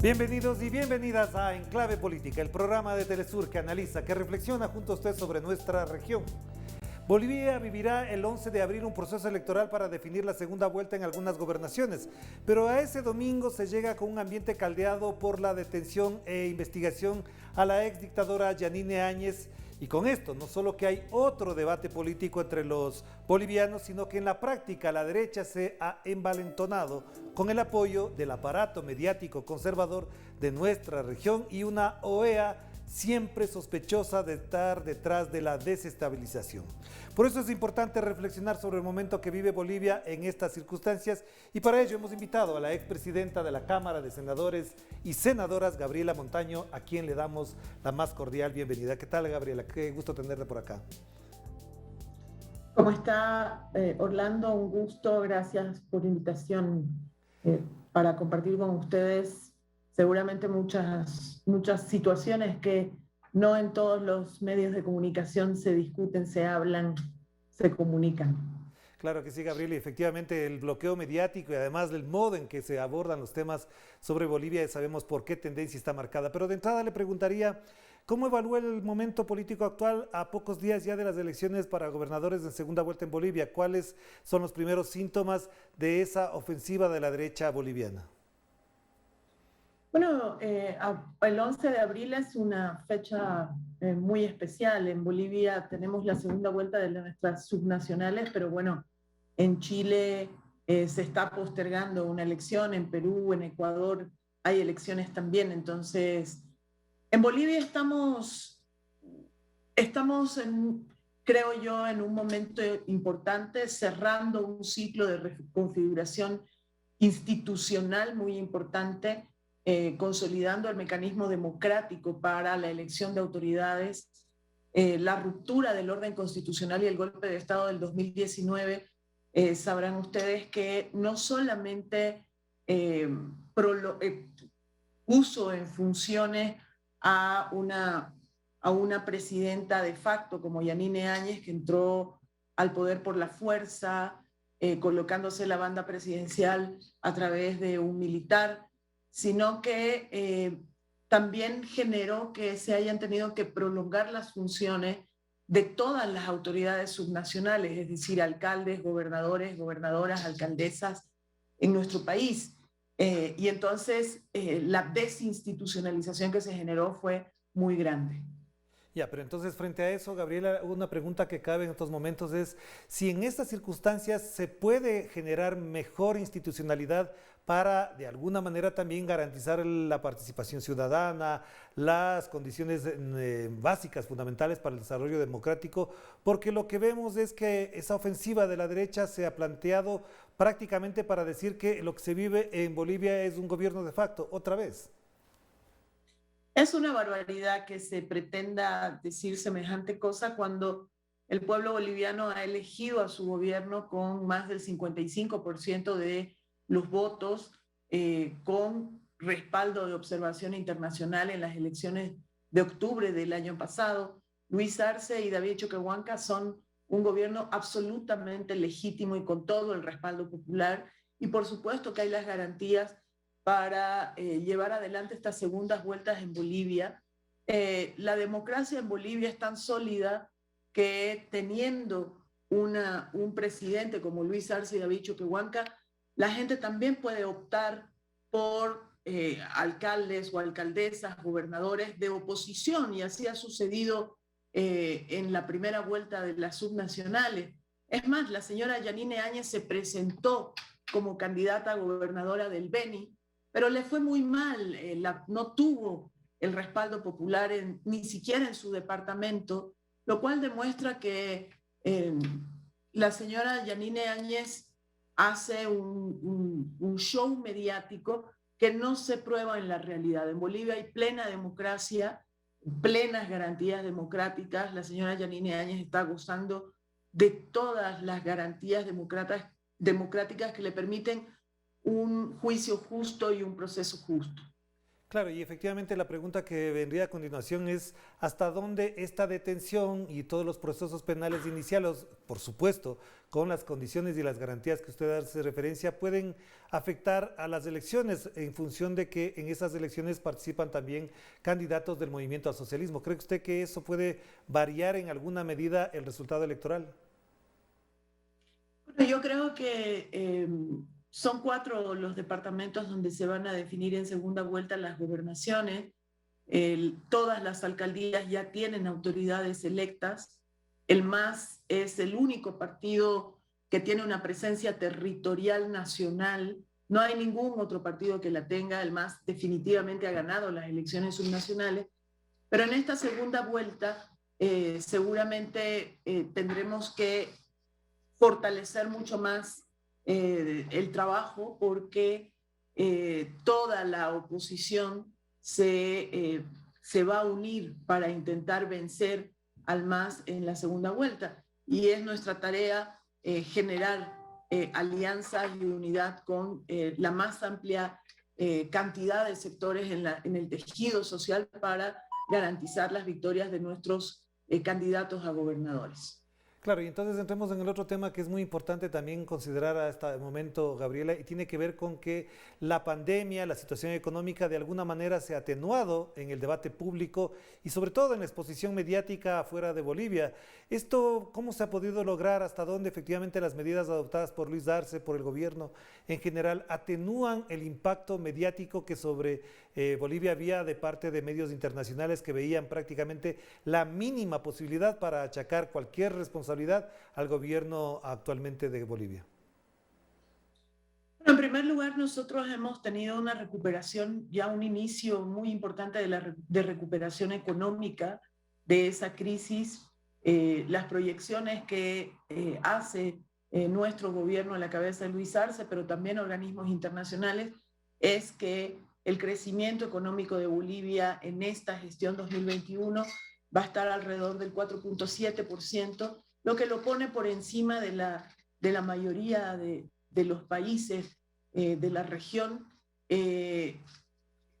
Bienvenidos y bienvenidas a Enclave Política, el programa de Telesur que analiza, que reflexiona junto a usted sobre nuestra región. Bolivia vivirá el 11 de abril un proceso electoral para definir la segunda vuelta en algunas gobernaciones, pero a ese domingo se llega con un ambiente caldeado por la detención e investigación a la ex dictadora Yanine Áñez. Y con esto, no solo que hay otro debate político entre los bolivianos, sino que en la práctica la derecha se ha envalentonado con el apoyo del aparato mediático conservador de nuestra región y una OEA siempre sospechosa de estar detrás de la desestabilización. Por eso es importante reflexionar sobre el momento que vive Bolivia en estas circunstancias y para ello hemos invitado a la expresidenta de la Cámara de Senadores y Senadoras, Gabriela Montaño, a quien le damos la más cordial bienvenida. ¿Qué tal, Gabriela? Qué gusto tenerla por acá. ¿Cómo está, Orlando? Un gusto, gracias por la invitación para compartir con ustedes seguramente muchas situaciones que no en todos los medios de comunicación se discuten, se hablan, se comunican. Claro que sí, Gabriela, y efectivamente el bloqueo mediático y además del modo en que se abordan los temas sobre Bolivia, sabemos por qué tendencia está marcada. Pero de entrada le preguntaría, ¿cómo evalúa el momento político actual a pocos días ya de las elecciones para gobernadores de segunda vuelta en Bolivia? ¿Cuáles son los primeros síntomas de esa ofensiva de la derecha boliviana? Bueno, el 11 de abril es una fecha muy especial. En Bolivia tenemos la segunda vuelta de nuestras subnacionales, pero bueno, en Chile se está postergando una elección, en Perú, en Ecuador hay elecciones también. Entonces, en Bolivia estamos creo yo, en un momento importante, cerrando un ciclo de reconfiguración institucional muy importante, consolidando el mecanismo democrático para la elección de autoridades, la ruptura del orden constitucional y el golpe de Estado del 2019. Sabrán ustedes que no solamente puso en funciones a una presidenta de facto como Yanine Áñez, que entró al poder por la fuerza, colocándose la banda presidencial a través de un militar, sino que también generó que se hayan tenido que prolongar las funciones de todas las autoridades subnacionales, es decir, alcaldes, gobernadores, gobernadoras, alcaldesas en nuestro país. Y entonces la desinstitucionalización que se generó fue muy grande. Ya, pero entonces frente a eso, Gabriela, una pregunta que cabe en estos momentos es si en estas circunstancias se puede generar mejor institucionalidad para de alguna manera también garantizar la participación ciudadana, las condiciones básicas, fundamentales para el desarrollo democrático, porque lo que vemos es que esa ofensiva de la derecha se ha planteado prácticamente para decir que lo que se vive en Bolivia es un gobierno de facto, otra vez. Es una barbaridad que se pretenda decir semejante cosa cuando el pueblo boliviano ha elegido a su gobierno con más del 55% de los votos, con respaldo de observación internacional en las elecciones de octubre del año pasado. Luis Arce y David Choquehuanca son un gobierno absolutamente legítimo y con todo el respaldo popular. Y por supuesto que hay las garantías para llevar adelante estas segundas vueltas en Bolivia. La democracia en Bolivia es tan sólida que teniendo un presidente como Luis Arce y David Choquehuanca, la gente también puede optar por alcaldes o alcaldesas, gobernadores de oposición, y así ha sucedido en la primera vuelta de las subnacionales. Es más, la señora Yanine Áñez se presentó como candidata a gobernadora del Beni, pero le fue muy mal, no tuvo el respaldo popular ni siquiera en su departamento, lo cual demuestra que eh, la señora Yanine Áñez hace un show mediático que no se prueba en la realidad. En Bolivia hay plena democracia, plenas garantías democráticas. La señora Yanine Áñez está gozando de todas las garantías democráticas que le permiten un juicio justo y un proceso justo. Claro, y efectivamente la pregunta que vendría a continuación es hasta dónde esta detención y todos los procesos penales iniciados, por supuesto, con las condiciones y las garantías que usted hace referencia, pueden afectar a las elecciones en función de que en esas elecciones participan también candidatos del movimiento al socialismo. ¿Cree usted que eso puede variar en alguna medida el resultado electoral? Bueno, yo creo que son 4 los departamentos donde se van a definir en segunda vuelta las gobernaciones. Todas las alcaldías ya tienen autoridades electas. El MAS es el único partido que tiene una presencia territorial nacional. No hay ningún otro partido que la tenga. El MAS definitivamente ha ganado las elecciones subnacionales. Pero en esta segunda vuelta seguramente tendremos que fortalecer mucho más el trabajo porque toda la oposición se va a unir para intentar vencer al MAS en la segunda vuelta. Y es nuestra tarea generar alianzas y unidad con la más amplia cantidad de sectores en el tejido social para garantizar las victorias de nuestros candidatos a gobernadores. Claro, y entonces entremos en el otro tema que es muy importante también considerar hasta el momento, Gabriela, y tiene que ver con que la pandemia, la situación económica de alguna manera se ha atenuado en el debate público y sobre todo en la exposición mediática afuera de Bolivia. ¿Esto cómo se ha podido lograr? ¿Hasta dónde efectivamente las medidas adoptadas por Luis Arce, por el gobierno en general, atenúan el impacto mediático que sobre Bolivia había de parte de medios internacionales que veían prácticamente la mínima posibilidad para achacar cualquier responsabilidad al gobierno actualmente de Bolivia? Bueno, en primer lugar, nosotros hemos tenido una recuperación, ya un inicio muy importante de recuperación económica de esa crisis. Las proyecciones que hace nuestro gobierno a la cabeza de Luis Arce, pero también organismos internacionales, es que el crecimiento económico de Bolivia en esta gestión 2021 va a estar alrededor del 4,7%, lo que lo pone por encima de la mayoría de los países de la región.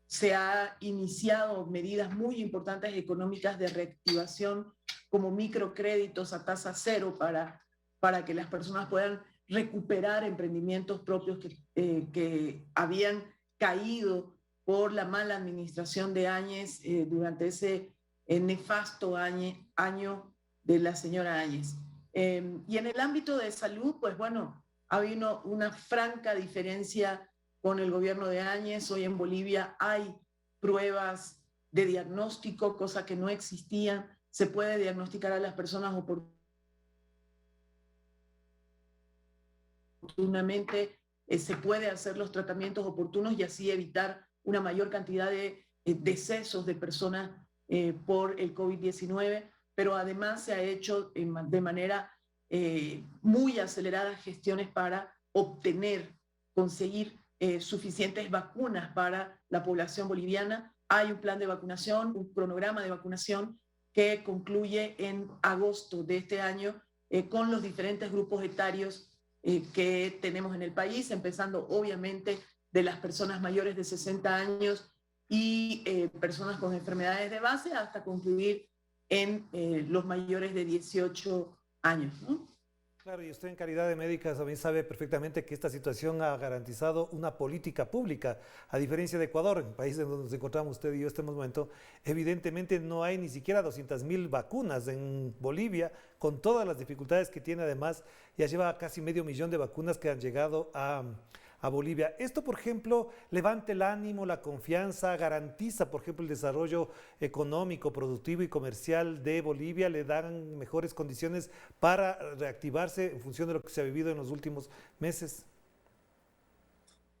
Se ha iniciado medidas muy importantes económicas de reactivación como microcréditos a tasa cero para que las personas puedan recuperar emprendimientos propios que habían caído por la mala administración de Áñez durante ese nefasto año de la señora Áñez. Y en el ámbito de salud, pues bueno, ha habido una franca diferencia con el gobierno de Áñez. Hoy en Bolivia hay pruebas de diagnóstico, cosa que no existían. Se puede diagnosticar a las personas oportunamente, se puede hacer los tratamientos oportunos y así evitar una mayor cantidad de decesos de personas por el COVID-19, pero además se ha hecho de manera muy acelerada gestiones para conseguir suficientes vacunas para la población boliviana. Hay un plan de vacunación, un cronograma de vacunación que concluye en agosto de este año con los diferentes grupos etarios que tenemos en el país, empezando obviamente de las personas mayores de 60 años y personas con enfermedades de base hasta concluir en los mayores de 18 años, ¿no? Claro, y usted en calidad de médica también sabe perfectamente que esta situación ha garantizado una política pública, a diferencia de Ecuador, en el país en donde nos encontramos usted y yo en este momento, evidentemente no hay ni siquiera 200.000 vacunas en Bolivia, con todas las dificultades que tiene además, ya lleva casi medio millón de vacunas que han llegado a Bolivia. Esto, por ejemplo, levanta el ánimo, la confianza, garantiza, por ejemplo, el desarrollo económico, productivo y comercial de Bolivia, le dan mejores condiciones para reactivarse en función de lo que se ha vivido en los últimos meses.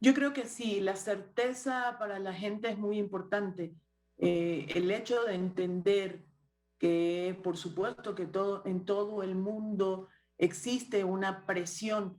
Yo creo que sí, la certeza para la gente es muy importante. El hecho de entender que, por supuesto, que en todo el mundo existe una presión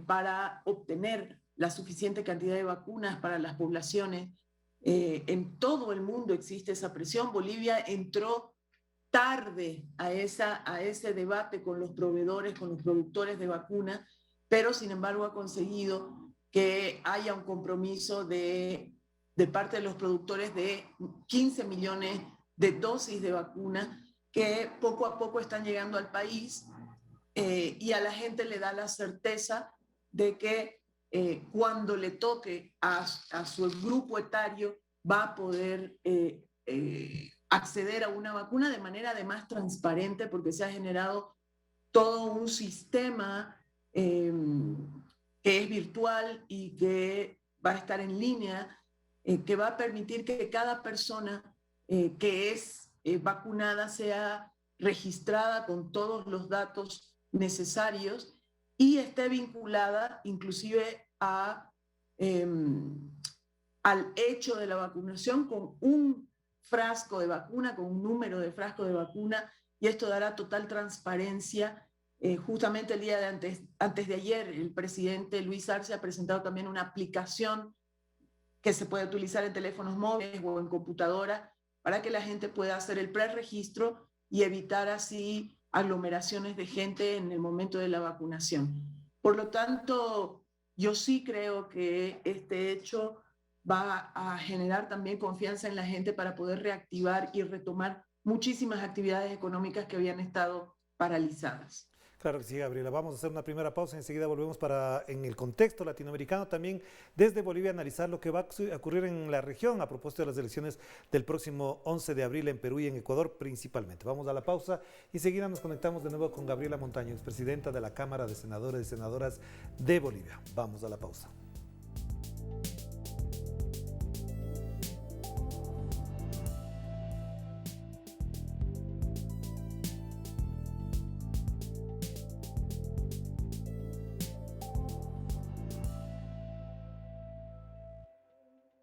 para obtener la suficiente cantidad de vacunas para las poblaciones. En todo el mundo existe esa presión. Bolivia entró tarde a ese debate con los proveedores, con los productores de vacunas, pero sin embargo ha conseguido que haya un compromiso de de parte de los productores de 15 millones de dosis de vacuna que poco a poco están llegando al país, y a la gente le da la certeza de que cuando le toque a su grupo etario va a poder acceder a una vacuna de manera además transparente, porque se ha generado todo un sistema que es virtual y que va a estar en línea, que va a permitir que cada persona que es vacunada sea registrada con todos los datos necesarios y esté vinculada inclusive al hecho de la vacunación con un frasco de vacuna, con un número de frasco de vacuna, y esto dará total transparencia. Justamente el día de antes de ayer, el presidente Luis Arce ha presentado también una aplicación que se puede utilizar en teléfonos móviles o en computadora para que la gente pueda hacer el preregistro y evitar así aglomeraciones de gente en el momento de la vacunación. Por lo tanto, yo sí creo que este hecho va a generar también confianza en la gente para poder reactivar y retomar muchísimas actividades económicas que habían estado paralizadas. Claro que sí, Gabriela. Vamos a hacer una primera pausa y enseguida volvemos para, en el contexto latinoamericano, también desde Bolivia, analizar lo que va a ocurrir en la región a propósito de las elecciones del próximo 11 de abril en Perú y en Ecuador principalmente. Vamos a la pausa y enseguida nos conectamos de nuevo con Gabriela Montaño, expresidenta de la Cámara de Senadores y Senadoras de Bolivia. Vamos a la pausa.